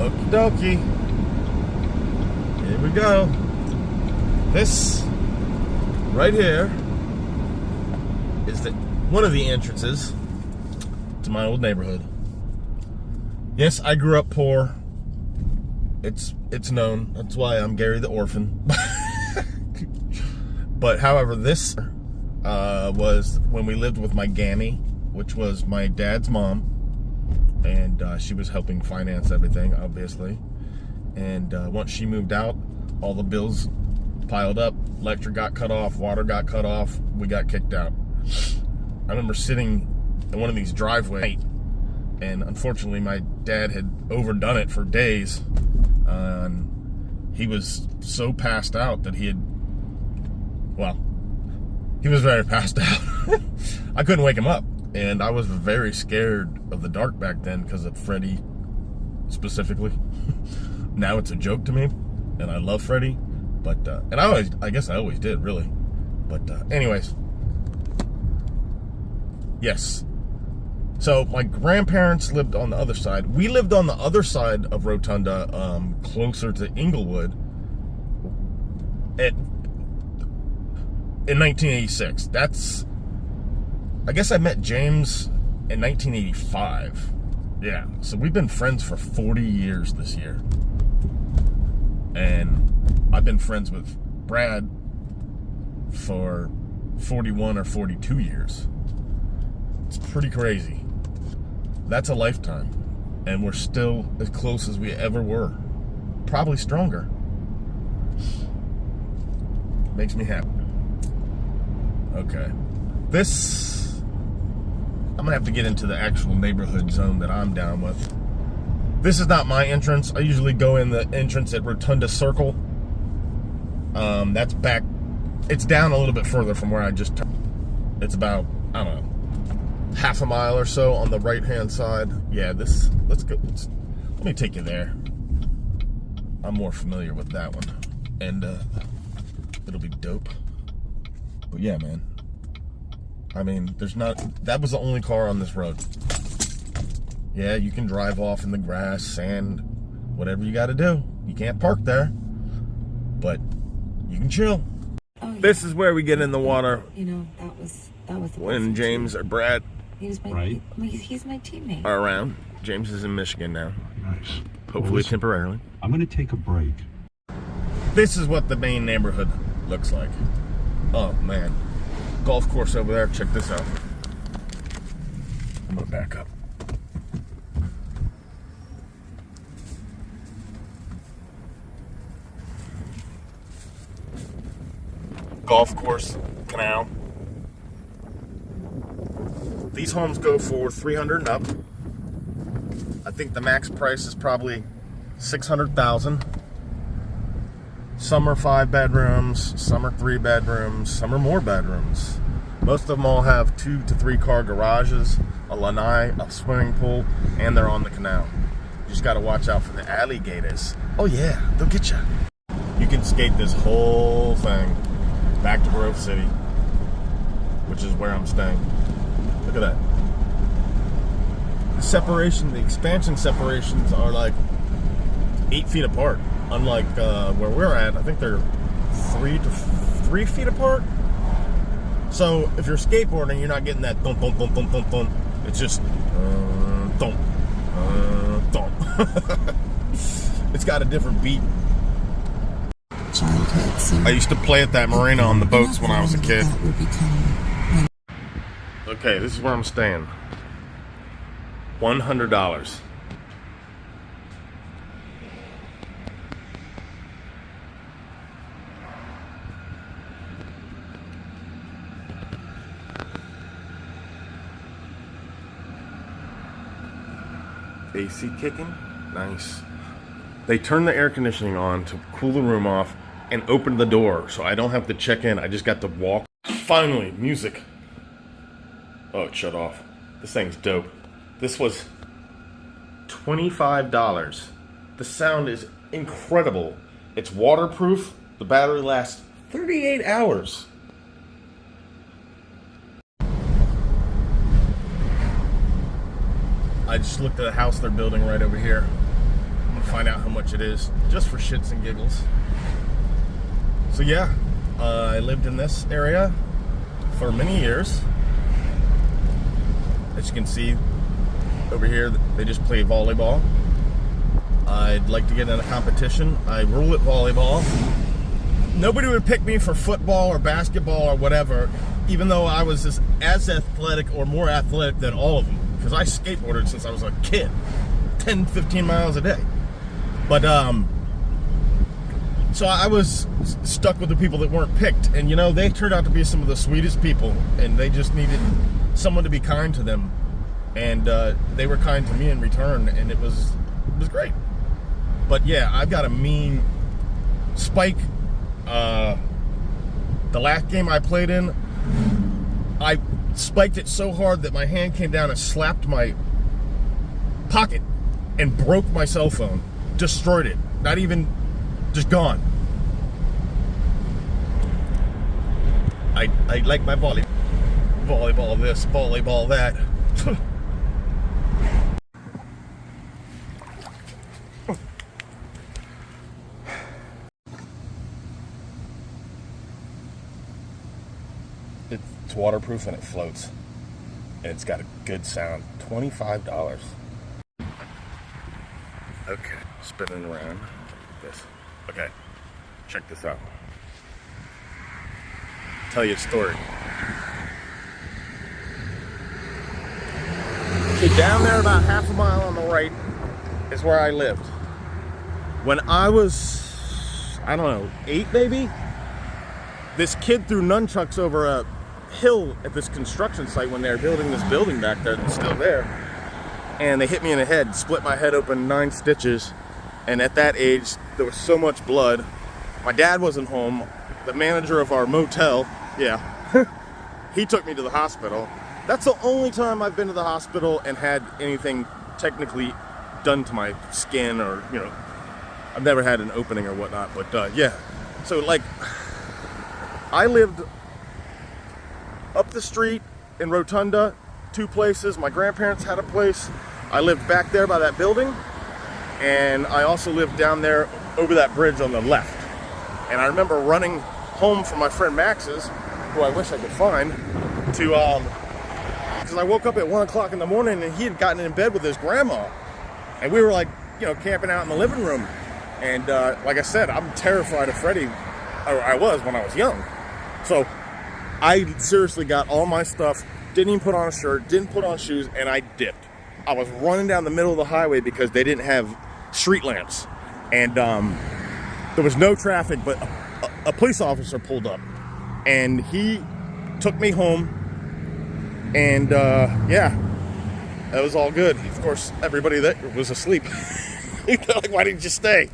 Okie dokie. Here we go. This right here is one of the entrances to my old neighborhood. Yes, I grew up poor. It's known. That's why I'm Gary the orphan. But however, this was when we lived with my Gammy, which was my dad's mom, and she was helping finance everything, obviously. And once she moved out, all the bills piled up. Electric got cut off, water got cut off, we got kicked out. I remember sitting in one of these driveways, and unfortunately my dad had overdone it for days. He was so passed out that he was very passed out. I couldn't wake him up, and I was very scared of the dark back then because of Freddy specifically. Now it's a joke to me, and I love Freddy, but and I guess I always did, really. But anyways, yes. So my grandparents lived on the other side. We lived on the other side of Rotunda, closer to Englewood, in 1986. I guess I met James in 1985. Yeah, so we've been friends for 40 years this year. And I've been friends with Brad for 41 or 42 years. It's pretty crazy. That's a lifetime. And we're still as close as we ever were. Probably stronger. Makes me happy. Okay. I'm gonna have to get into the actual neighborhood zone that I'm down with. This is not my entrance. I usually go in the entrance at Rotunda Circle. That's back. It's down a little bit further from where I just turned. It's about, I don't know, half a mile or so on the right-hand side. Yeah, let's go. Let me take you there. I'm more familiar with that one. And it'll be dope. But yeah, man. I mean, that was the only car on this road. Yeah, you can drive off in the grass, sand, whatever you got to do. You can't park there, but you can chill. Oh, yeah. This is where we get in the water. You know, that was the when James or Brad, he's my teammate, are around. James is in Michigan now. Nice. Hopefully temporarily. I'm going to take a break. This is what the main neighborhood looks like. Oh, man. Golf course over there. Check this out. I'm going to back up. Golf course, canal. These homes go for $300 and up. I think the max price is probably $600,000. Some are 5 bedrooms, some are 3 bedrooms, some are more bedrooms. Most of them all have 2 to 3 car garages, a lanai, a swimming pool, and they're on the canal. You just got to watch out for the alligators. Oh yeah, they'll get you. You can skate this whole thing back to Grove City, which is where I'm staying. Look at that. The expansion separations are like 8 feet apart. Unlike where we're at, I think they're 3 feet apart. So if you're skateboarding, you're not getting that thump, thump, thump, thump, thump, thump. It's just thump, thump. It's got a different beat. I used to play at that marina on the boats when I was a kid. Okay, this is where I'm staying. $100. AC kicking? Nice. They turn the air conditioning on to cool the room off and open the door, so I don't have to check in. I just got to walk. Finally, music. Oh, it shut off. This thing's dope. This was $25. The sound is incredible. It's waterproof. The battery lasts 38 hours. I just looked at a house they're building right over here. I'm gonna and find out how much it is, just for shits and giggles. So yeah, I lived in this area for many years. As you can see over here, they just play volleyball. I'd like to get in a competition. I rule at volleyball. Nobody would pick me for football or basketball or whatever, even though I was as athletic or more athletic than all of them, because I skateboarded since I was a kid, 10, 15 miles a day. But so I was stuck with the people that weren't picked, and you know, they turned out to be some of the sweetest people, and they just needed someone to be kind to them, and they were kind to me in return, and it was great. But yeah, I've got a mean spike. The last game I played in, I spiked it so hard that my hand came down and slapped my pocket and broke my cell phone. Destroyed it. Not even, just gone. I like my volleyball this, volleyball that. It's waterproof and it floats. And it's got a good sound. $25. Okay, spinning around this. Okay, check this out. Tell you a story. Okay, down there about half a mile on the right is where I lived. When I was, I don't know, 8 maybe, this kid threw nunchucks over a hill at this construction site when they were building this building back there that's still there, and they hit me in the head, split my head open 9 stitches, and at that age there was so much blood. My dad wasn't home. The manager of our motel, yeah, he took me to the hospital. That's the only time I've been to the hospital and had anything technically done to my skin, or, you know, I've never had an opening or whatnot, but yeah. So like, I lived up the street in Rotunda, 2 places. My grandparents had a place. I lived back there by that building, and I also lived down there over that bridge on the left. And I remember running home from my friend Max's, who I wish I could find, to because I woke up at 1 o'clock in the morning and he had gotten in bed with his grandma, and we were like, you know, camping out in the living room. And like I said, I'm terrified of Freddy, or I was when I was young. So I seriously got all my stuff, didn't even put on a shirt, didn't put on shoes, and I dipped. I was running down the middle of the highway because they didn't have street lamps. And there was no traffic, but a police officer pulled up. And he took me home. And yeah, that was all good. Of course, everybody that was asleep. They're like, why didn't you stay?